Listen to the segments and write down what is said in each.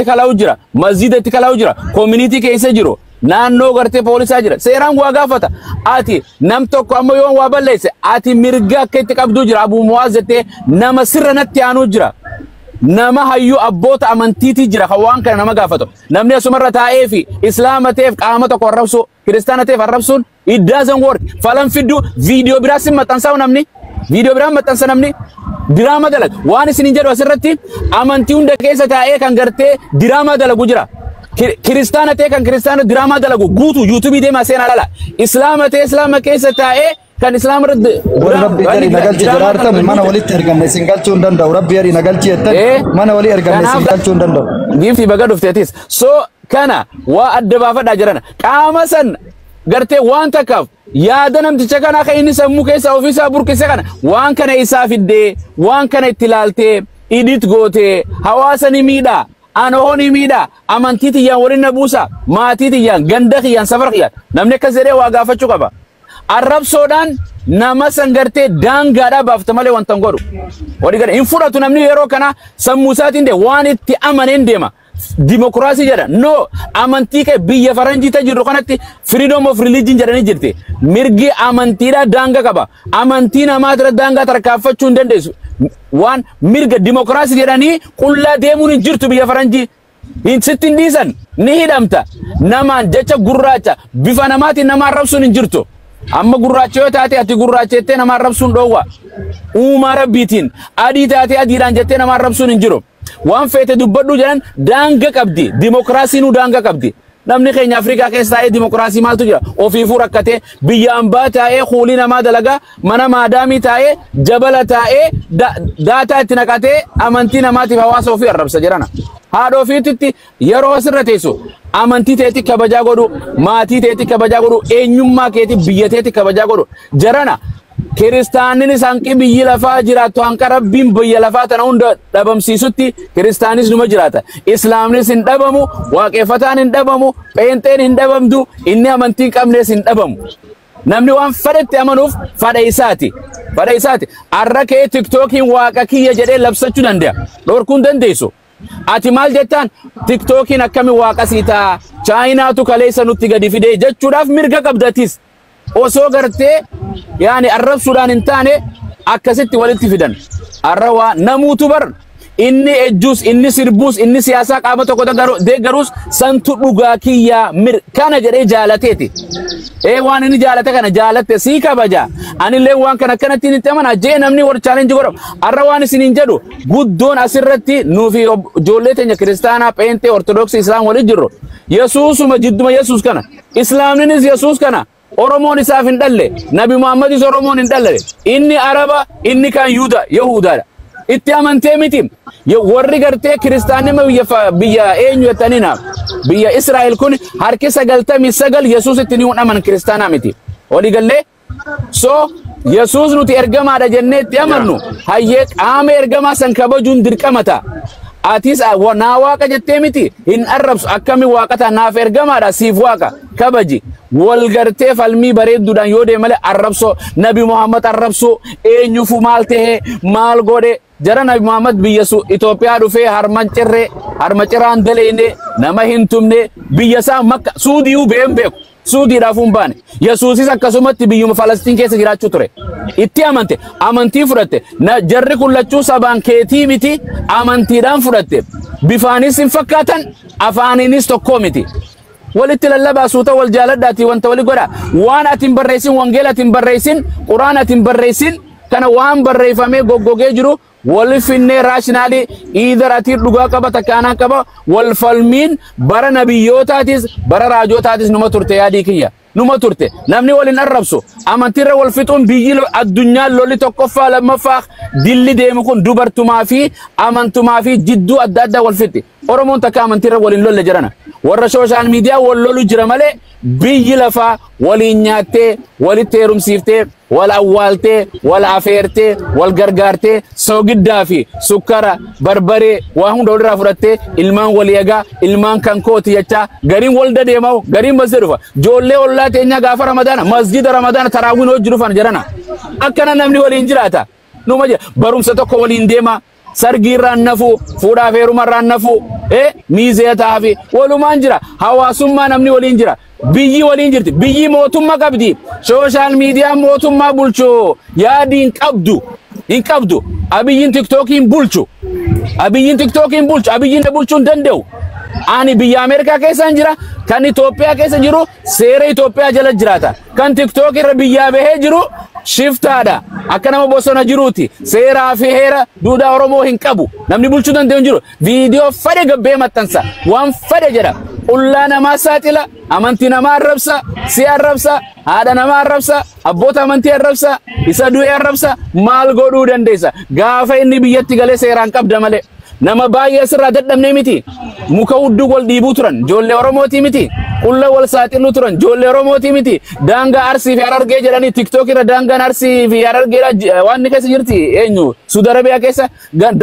itti kala'u jira, masjida itti kala'u jira, community keessa jiru. Naannoo gartee poolisaa jira. Seeraan waa gaafata. Ati nam tokko amma yoo waa balleesse ati mirga akka itti qabdu jira. Abu Muwaaz jettee nama sirra natti aanu jira. Nama hayyu abboota amantiiti jira kan waan kana nama gaafatu. Namni asumarra taa'ee fi islaama ta'eef qaama tokko arrabsu, kiristaana ta'eef arrabsuun it doesn't work. Falan fiddu viidiyoo biraa sin maxxansaa namni. Viidiyoo biraa maxxansa namni. Diraama dalagu. Waan isin jedhu asirratti amantii hunda keessa taa'ee kan gartee diraama dalagu jira. Kiristaana ta'e kan kiristaana diraamaa dalagu guutuu yuutuubii deemaa seenaa dhala. Islaama ta'e islaama keessa taa'ee kan islaama irratti rabbi yari nagalchi jiraartan mana walitti erganne isin galchuu hin danda'u. Rabbi yari nagalchi jettan mana walii erganne isin galchuu hin danda'u. Giiftii baga dhufteetis. So kana waa adda baafadhaa jiran qaama san gartee waan takkaaf yaada namticha kana akka inni sammuu keessa ofiisaa burqise kana waan kana isaa fiddee waan kana itti ilaaltee idit gootee hawaasa ni miidhaa. Anooni miidha amantii tiyyaan waliin na buusa maatii tiyyaan ganda tiyyaan safara tiyyaan namni akka jedhee waa gaafachuu qaba. Arrabsoodhaan nama sangartee daangaadhaa baafta malee wanta hin godhu. Walii gala hin fudhatu namni yeroo kana sammuu isaatiin waan itti amaneen deema. Dimokiraasii jedha. No amantii kee biyya faranjii ta jirru kanatti freedom of religion jedhanii jirti. Mirgi amantiidhaa daanga qaba. Amantii namaa irra daangaa tarkaanfachuu hin dandeessu. Waan mirga dimokiraasii jedhanii qullaa deemuun hin jirtu biyya faranjii. Hin sittin dhiisan ni hidhamta. Namaan jecha gurraacha bifa namaatiin nama arrabsuun hin jirtu. Amma gurraacha yoo taate ati gurraacha jettee nama arrabsuun dhoowwa. Uumaa rabbiitiin adii taate adiidhaan jettee nama arrabsuun hin jiru. Waan feete dubbadhu jedhan daanga qabdi. Dimokiraasiin daanga qabdi. Namni keenya Afrikaa keessa taa'ee dimokiraasii maaltu jira? Ofiifuu rakkatee biyya ambaa taa'ee kuulii namaa dalagaa mana maadaamii taa'ee jabala taa'ee daataa itti naqatee amantii namaatiif hawaasa ofii arrabsa jirana. Haadha ofiitti yeroo asirra teessu amantii teetti kabajaa godhu, maatii teetti kabajaa godhu, eenyummaa keetti biyya teetti kabajaa godhu. Jarana kiristaanis hanqi biyyi lafaa jiraattu hanqa rabbiin biyya lafaa tana hunda dhabamsiisutti kiristaanis numa jiraata. Islaamnis hin dhabamu, waaqeffataan hin dhabamu, pheenxeen hin dhabamtu, inni amantii hin qabnes hin dhabamu. Namni waan fedhetti amanuuf fedha isaati. Fedha isaati. Har'a kee tiktookiin waaqa kiyya jedhee labsachuu danda'a. Dhorkuu hin dandeessu. Ati maal jettaan tiktookiin akkami waaqa sii ta'a? Chaayinaatu kaleessa nutti gadi fidee jechuudhaaf mirga qabdatis. Osoo gartee yaani arrabsuudhaan hin taane akkasitti walitti fidan. Arrawaa namuutu bar inni ejjuus inni sirbuus inni siyaasaa qaama tokko deeggaruus santu dhugaa kiyyaa kana jedhee jaalateeti. Waan inni jaalate kana jaalatte sii kabaja. Anillee waan kana akkanatti hin amana jee namni war challenge godhamu. Arra waan isiniin jedhu guddoon asirratti nuufi ijoollee teenya kiristaanaa pheenxee ortodoksii isaan waliin jirru. Yesuusuma jidduma Yesuus kana. Islaamnis Yesuus kana. Oromoon isaaf hin dhalle. Nabi Muhammadis Oromoon hin dhalle. Inni Araba, inni kan Yahudaadha. Itti amantee miti. Warri gartee kiristaanima biyya eenyu jettaniina. Biyya Israa'el kun harki 99 Yesuus itti ni aman kiristaanaa miti. Walii gallee so Yesuus nuti ergamaadha jennee itti amannu. Hayyee qaama ergamaa san kabajuun dirqamata. Atis naa waaqa jettee miti hin arrabsu akkami waaqata naaf ergamaadha siif waaqa kabaji. Wal gartee falmii bareedduudhaan yoo deemale arrabso Nabi Muhammad arrabsu eenyufu maal ta'e maal godhe jara Nabi Muhammad biyya Itoophiyaa dhufee harma ciraan daleene nama hin tumne biyya isaa Makka Suudiyuu been beeku Suudiidhaaf hin baane Yesuusis akkasumatti biyyuma Falastiin keessa jiraachuu ture itti amante amantii fudhatte jarri kullachuu sabaan keetii miti amantiidhaan fudhatte bifaanis hin fakkaatan afaaninis tokkoo miti. Walitti lallabaa suuta wal jaaladhaati wanta wali godha waan atin barreessin wangeela atin barreessin quraan atin barreessin kana waan barreeffamee goggogee jiru wal finnee raashinaali iidar ati dhugaa qaba takkaanaa qaba wal falmiin bara nabiyyootatis bara raajotaatis numa turte yaadii kiyya numa turte namni waliin arrabsu amantiirra wal fixuun biyyi addunyaan lolli tokkoffaa lammaffaa dilli deemu kun dubartumaa fi amantumaa fi jidduu adda addaa wal fixi Oromoon takka amantiirra waliin lolle jirana. Warra social media wal lolu jira malee biyyi lafaa waliin nyaattee walitti heerumsiiftee wal awwaaltee wal afeertee wal gargaartee soogiddaa fi sukkara barbaree waa hunda walirraa fudhattee ilmaan walii egaa ilmaan kan kooti jechaa gariin wal dadeemaw gariin masjida dhufa joollee ollaa teenya gaafa ramadaana masjida ramadaana taraawwiin hojii dhufan jirana akkana namni waliin jiraata numa barumsa tokko waliin deema sargiirraan nafu fuudhaaf heerumarraan nafu miizee taafi walumaan jira hawaasummaa namni waliin jira biyyi waliin jirti biyyi mootummaa qabdi social media mootummaa bulchu yaadi hin qabdu abiyyin tiktokiin bulchu abiyyin bulchuun danda'u ani biyya Ameerikaa keessa jira kan Itoophiyaa keessa jiru seera Itoophiyaa jala jiraata kan TikTok irra biyya bahee jiru shiftaadha akka nama bosona jiruuti seeraa fi heera duudhaa Oromoo hin qabu namni bulchuu danda'u jiru viidiyoo fade gabbee maxxansa waan fade jedha qullaa namaa saaxila amantii namaa arrabsa si arrabsa haadha namaa arrabsa abboota amantii arrabsa isa du'e arrabsa maal godhuu dandeessa gaafa inni biyyatti galee seeraan qabda malee nama baay'ee sirraa dadhabnee miti muka hudduu wal dhiibuu turan ijoollee Oromooti miti qulla wal saaxiluu turan ijoollee Oromooti miti daangaa Arsii fi Harargee jedhanii TikTok irra daangaan Arsii fi Harargee waan keessa jirti eenyu Suudi Arabiyaa keessa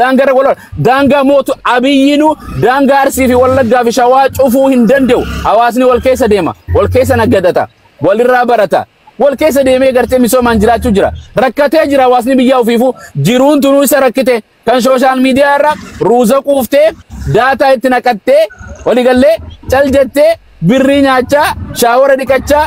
daangaa wal daangaa mootu Abiyyinu daangaa Arsii fi Wallaggaa fi Shawaa cufuu hin danda'u hawaasni wal keessa deema wal keessa naggadata walirraa barata wal keessa deemee gartee misoomaan jiraachuu jira rakkatee jira hawaasni biyyaa ofiifuu jiruun tunuu isa rakkite kan social media irra ruuza quuftee daataa itti naqattee waliigallee cal jettee birrii nyaachaa shaawara dhiqachaa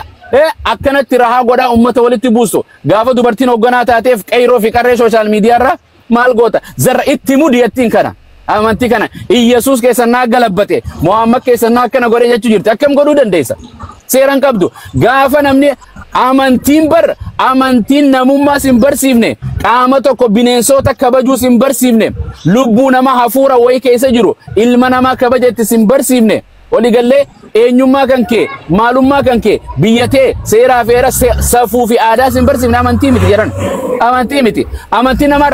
akkanatti rahaa godhaa ummata walitti buustu gaafa dubartiin hoogganaa taateef qeyroo fi qarree social media irra maal goota zarra itti mudiyattiin kana amantii kana Iyesuus keessan naa galabbate Muhammad keessan naa akkana godhe jechuu jirti akkam godhuu dandeessa seeran qabdu gaafa namni amantiin namummaa sin barsiifne qaama tokko bineensota kabajuu sin barsiifne lubbuu nama hafuura wayi keessa jiru ilma namaa kabajetti sin barsiifne waliigallee eenyummaa kan kee maalummaa kan kee biyyatee seeraa feera safuu fi aadaa sin barsiifne amantii miti jedhan amantii miti amantii nama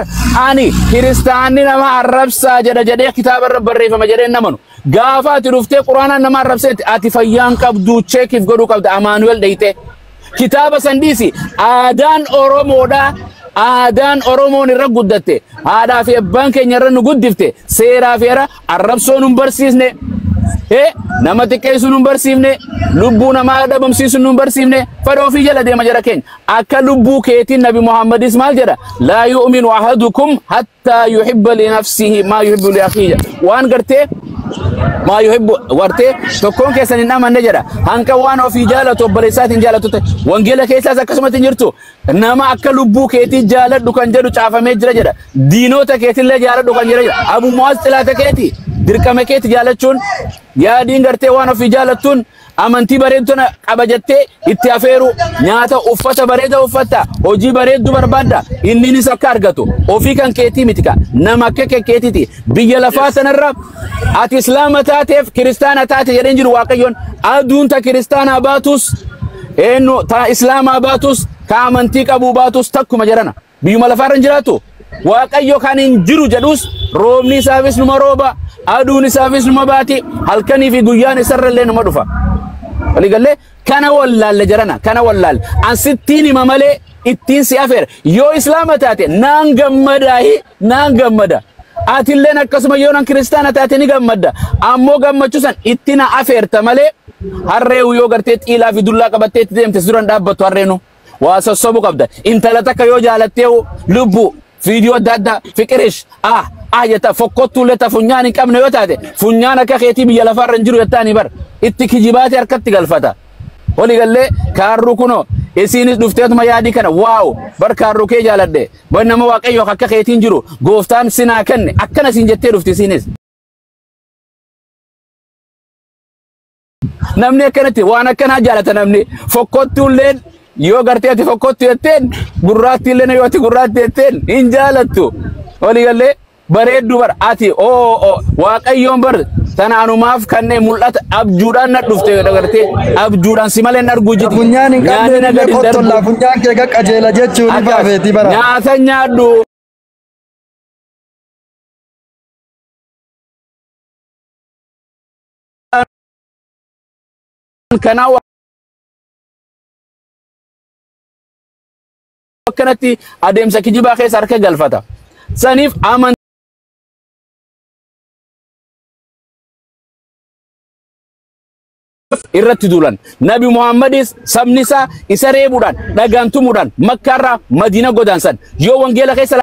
ani kiristaanni nama arrabsaa jedhee kitaaba irra barreeffama jedhee namanu gaafa ati dhuftee quraana nama arrabseetti ati fayyaan qabdu cheekiif godhuu qabda Amaanuel dhayite kitaaba sandiisi aadaan Oromoodha aadaan Oromoon irra guddatte aadaa fi abbaan keenya irra nu guddifte seeraa feera arrabsoo nu barsiisne nama xiqqeessu nu barsiifne lubbuu namaa dhabamsiisu nu barsiifne fadhoo fi jala deema jara keenya akka lubbuu keetiin Nabi Muhammadis maal jedha laa yu'minu ahadukum hattaa yuhibba li nafsihi maa yuhibbu li akhihi waan gartee maa yuhibbu wartee tokkoon keessan hin amanne jedha hanqa waan ofii jaalatu obboleessaatiin jaalatu wangeela keessaas akkasumatti jirtu nama akka lubbuu keetii jaaladhu kan jedhu caafamee jira jedha diinota keetillee jaaladhu kan jira jedha Abu Mu'aaz xilaata keetii dirqama keetii jaalachuun yaadiin gartee waan ofii jaalattuun amantii bareedduu qabajattee itti afeeru nyaata uffata bareeda uffatta hojii bareeddu barbaadda inninis akka argatu ofii kan keetii mitika nama akka keetiiti biyya lafaa sanarra ati islaama taateef kiristaana taate jedheen jiru waaqayyoon aduun ta kiristaana baatus eenyu ta islaama baatus ka amantii qabu baatus takkuma jedhana biyyuma lafaarra jiraatu waaqayyo kan hin jiru jedhus roobni isaafis numa rooba aduun isaafis numa baati halkanii fi guyyaan isarrallee numa dhufa waliigallee kana wallaalle jarana kana wallaalle ansittiin hima malee ittiin si afeera yoo islaama taate naan gammada atilleen akkasuma yoo nan kiristaana taate ni gammadda ammoo gammachuu san itti na afeerta malee harreewu yoo gartee xiilaa fi dullaa qabattee itti deemte duran dhaabbattu harreenu waa sossobu qabda intala takka yoo jaalattee lubbu viidiyoo adda addaa fiqirish jetta fokkottuullee ta funyaan hin qabne yoo taate funyaan akka keetii biyya lafaarra hin jiru jettaani bar itti kijibaate harkatti galfata waliigallee kaarru kuno isiinis dhufteetuma yaadii kana waaw bar kaarru kee jaaladhe bar nama waaqayyo akka keetiin jiru gooftaan sinaa kenne akkana siin jettee dhufti isiinis namni akkanatti waan akkanaa jaalata namni fokkottuullee yoo gartee ati fokkottu jetteen gurraattiillee yoo ati gurraatti jetteen hin jaalattu waliigallee bareeddu bar ati waaqayyoon bar tanaanumaaf kanneen mul'ata abjuudhaan na dhufte gartee abjuudhaan si malee argu jiti funyaan hin qabne kottolla funyaan kee qajeela jechuun ni baafeeti bara nyaata nyaadhu kana akkanatti adeemsa kijibaa keessa harka galfata saniif irratti duulan Nabi Muhammadis sabnisa isa reebuudhaan dhagaantumuudhaan Makkaarraa Madiina godaansan yoo wangeela keessa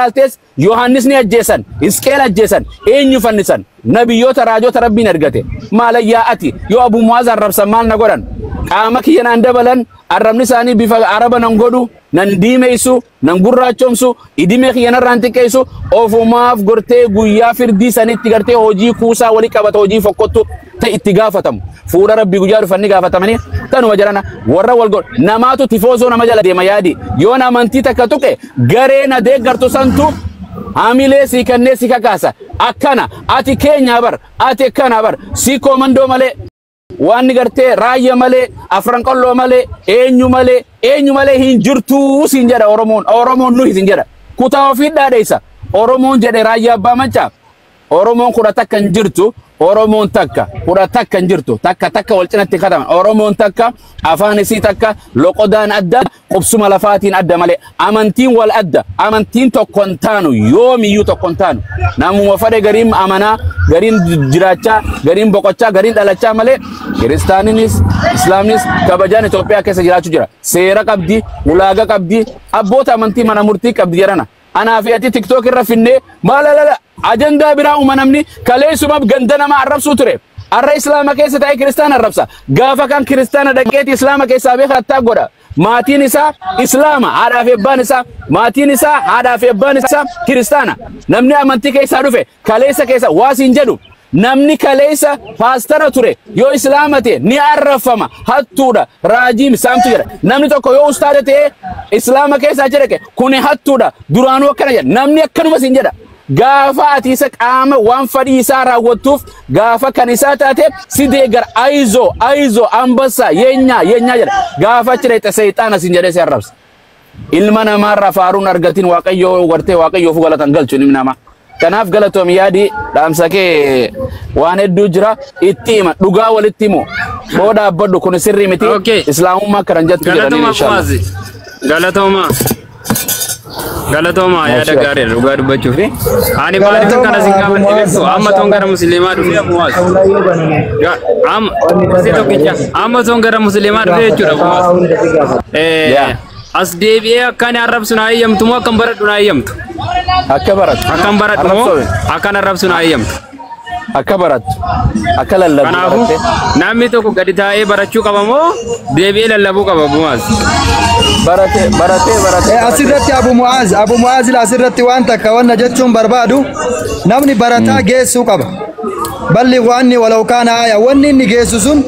ilaaltees Yohaannisni ajjeesan, Hisqeel ajjeesan, eenyu fannisan? Nabiyyoota raajota Rabbiin ergate. Maalayyaa ati yoo Abu Mu'aaz arrabsan maal na godhan? Qaama kiyya naan dabalan, arrabni isaanii bifa araba nan godhu, nan diimeysu, nan gurraachomsu, idime kiyya narraan xiqqeessu, ofumaaf gortee guyyaa firdii sanitti gartee hojii kuusaa walii qabata hojii fokkottu ta'e itti gaafatamu. Fuula Rabbii guyyaa dhufanni gaafatamanii tanuma jarana warra wal godhu namaatu tifoozoo nama jala deema yaadi. Yoo amantii takka tuqe garee na deeggartu santu hamilee si kannee si kakaasa. Akkana ati keenya bar, ati akkana bar, si komandoo malee. Waan gartee raayya malee, afran qalloo malee, eenyu malee hin jirtu siin jedha Oromoon nu hin jedha. Kutaa ofii dhaadheessa. Oromoon jedhe raayya abbaa mancaa. Oromoon kudha takka hin jirtu. Oromoon takka kudha takka hin jirtu. Takka wal cinatti kataman. Oromoon takka afaan isii takka loqodaan adda qubsuma lafaatiin adda malee. Amantiin wal adda. Amantiin tokkon taanu yoomiyyuu tokkon taanu. Namuma fadhe gariin amanaa, gariin jiraachaa, gariin boqochaa, gariin dhalachaa malee Kiristaaninis, Islaamnis kabajaan Itoophiyaa keessa jiraachuu jira. Seera qabdi, ulaagaa qabdi, abboota amantii mana murtii qabdi jedhana. Anaa fi ati TikTok irra finnee maalala ajandaa biraa uumamni kaleessumaf ganda nama arrabsuu ture. Arra Islaama keessa ta'ee Kiristaana arrabsa. Gaafa kan Kiristaana dhaqeeti Islaama keessaa beekataa godha. Maatiin isaa Islaama, haadhaa fi abbaan isaa, maatiin isaa haadhaa fi abbaan isaa Kiristaana. Namni amantii keessaa dhufe kaleessa keessa waasiin jedhu. Namni kaleessa paastara ture yoo Islaama ta'e ni arrafama hattuudha raajii saamtu jedha. Namni tokko yoo ustaada ta'e Islaama keessa jedhake kuni hattuudha duraanuu akkana jedha. Namni akkanuma siin jedha. Gaafa ati isa qaama waan fadhii isaa raawwattuuf gaafa kan isaa taate si deeggar aizo ambassa yeenya jedha. Gaafa chirete seexaana siin jedhee si arrabsa. Ilma namaarraa faaruun argatiin Waaqayyoo wartee Waaqayyoof galatan galchu ilmi namaa. Kanaaf galatoom yaadi dhaamsa kee waan hedduu jira itti hima dhugaa walitti himu booda abbadhu kun sirrii miti islaamummaa karan jettu jedhanii inshallah. Galatooma yaada gaarii dhugaa dubbachuuf ani maaliif kana sin gaafadhe beektu amma toon gara musliimaa dhufe Mu'aaz amma toon gara musliimaa dhufe jechuudha Mu'aaz as deebi'ee akkaan arrabsu na ayyamtu moo akkan baradhu na ayyamtu akka baradhu moo akkan arrabsu na ayyamtu akka barattu akka lallabu kanaafu namni tokko gadi taa'ee barachuu qaba moo deebi'ee lallabuu qaba Mu'aaz barate asirratti Abu Mu'aaz la asirratti waan takka wanna jechuun barbaadu namni barataa geessuu qaba balli waanni walau kaana aya wanni inni geessu sun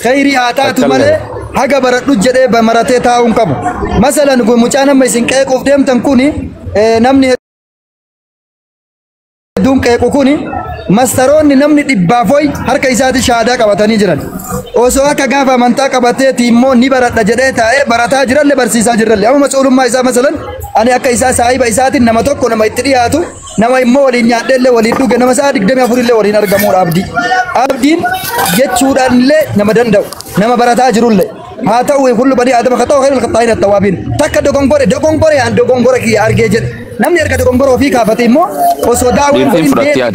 khayri ataatu malee haga baradhu jedhee bamarate taa'uun qabu masalan mucaa nama isin qeequuf deemtan kuni namni hedduun qeequ kuni mastaroonni namni dhibbaafoy harka isaati shaadaa qabatanii jiran osoo akka gaafa amantaa qabateeti immoo ni baradha jedhee taa'ee barataa jiralle barsiisaa jiralle amma mas'uulummaa isaa masalan ani akka isaa saahiba isaatiin nama tokko nama itti dhiyaatu nama immoo waliin nyaadheellee waliin dhuge nama saa 24 illee waliin argamuudha abdiin jechuudhaan illee nama danda'u nama barataa jirullee haa ta'u kullu bani aadama khata'u khayrul khattaa'in at-tawwabin takka dogongore aan dogongora kiyya argee jedhe namni erga dogongora ofii kaafate immoo osoo daawwiin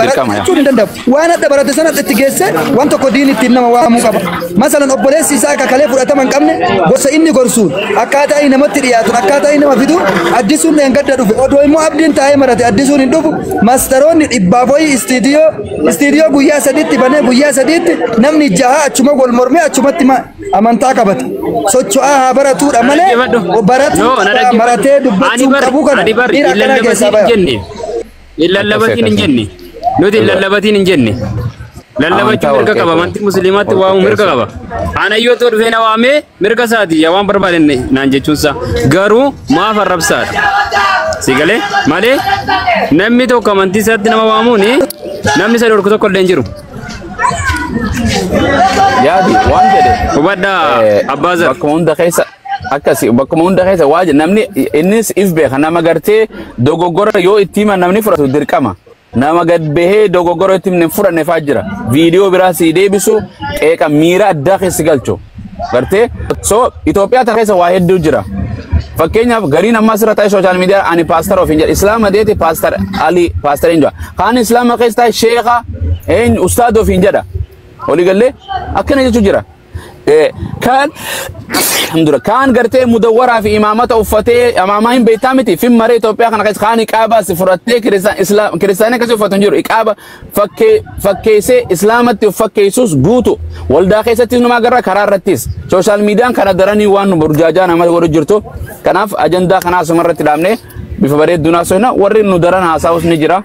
barachuun hin danda'u waan adda barate sana itti geesse waan tokko diin ittiin nama waamuu qaba masalan obboleessi isaa akka kalee fudhatama hin qabne gosa inni gorsuun akkaataa inni namatti dhiyaatu akkaataa inni nama fidu addisuun gadda dhufe odoo immoo abdiin taa'ee marate addisuun hin dhufu mastaroonni dhibbaafoyi istiidiyoo guyyaa sadiitti banee guyyaa sadiitti namni jaha achuma wal mormee achumatti amantaa qabata socho'aa haa baratuudha malee baratu maratee dubbachuu qabu kana lallabatiin hin jenne nuti lallabatiin hin jenne lallabachuu mirga qaba amantii musliimaatti waamu mirga qaba anayyoo too dhufee na waamee mirga isaati yaa waan barbaaden naan jechuunsa garuu maaf arrabsaadha sigalee malee namni tokko amantii isaatti nama waamuun namni isa dhorku tokko illee hin jiru yaadi waan jedhe hubadhaa Abbaazar bakka hunda keessa akkasi bakkuma hunda keessa waaje namni innis if beeka nama gartee dogoggora yoo itti hima namni fudhatu dirqama nama gad bahee dogoggora itti himne fudhanne faa jira viidiyoo biraa si deebisu qeeqa miira addaa keessa galchu gartee so Itoophiyaa keessa waa hedduu jira fakkeenyaaf gariin amma asirra ta'e sooshaal miidiyaa ani paastar of hin jedha islaama deeti paastar Ali paastar hin jedha kaan islaama keessa ta'e sheekha ustaad of hin jedha olii gallee akkana jechuu jira كان الحمد لله كان قرتي مدورة في إمامته وفتي أمامهم بيتامتي في مريت وبيا كان قيس خاني كعبة سفرتي كريستان إسلام كريستاني كسي فتنجر إكعبة فكيسي إسلامتي وفكيسوس قوتو والداخل ستين ما قرر قرار رتيس سوشيال ميديا كان دراني وان برجاجان عمل ورجرتو كناف أجندة كنا سمرت دامنه بفبريد دونا سوينا ورين ندران هاساوس نجرا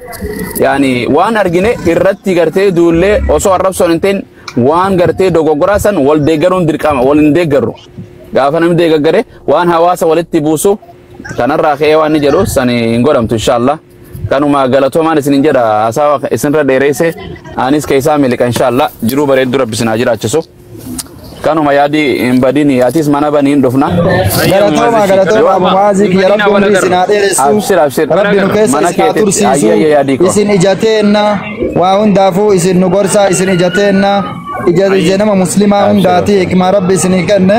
يعني وان أرجنة إرتي قرتي دولة أسو عرب سونتين وان قرتي دوغوراسن والديجرون دركام والنديجرو قافنا مديجرة وان هواسا ولتبوسو كان الرأي وان نجرو سني نقولهم إن شاء الله كانوا ما قالتوا ما نسين جرا أسوا إسنر ديريسه أنيس كيسا ملك إن شاء الله جرو بريد درب بسناجرا أشسو كانوا ما يادي إمباديني ياتيس مانا بنين دفنا غلطوا موازيك يا رب ونسنا أبشر ربي نكيس إساتور سيسو إسن إجاتينا وهون دافو إسن نغرسا إسن إجاتينا إجازة جنما مسلمة هم داتي كما ربي سنيكن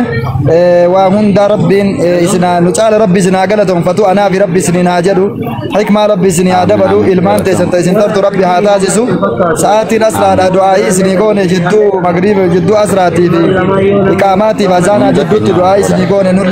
وهم دا ربين إسنا نجعل ربي سنا قلتهم فتو أنا في ربي سنين هاجروا حكمة ربي سنين هادبروا إلمان تيسن ترتو ربي هاتازسو ساعتي نسلا دعائي سنيقون جدو مغرب جدو أسراتي إقاماتي فزانا جدو دعائي سنيقون نور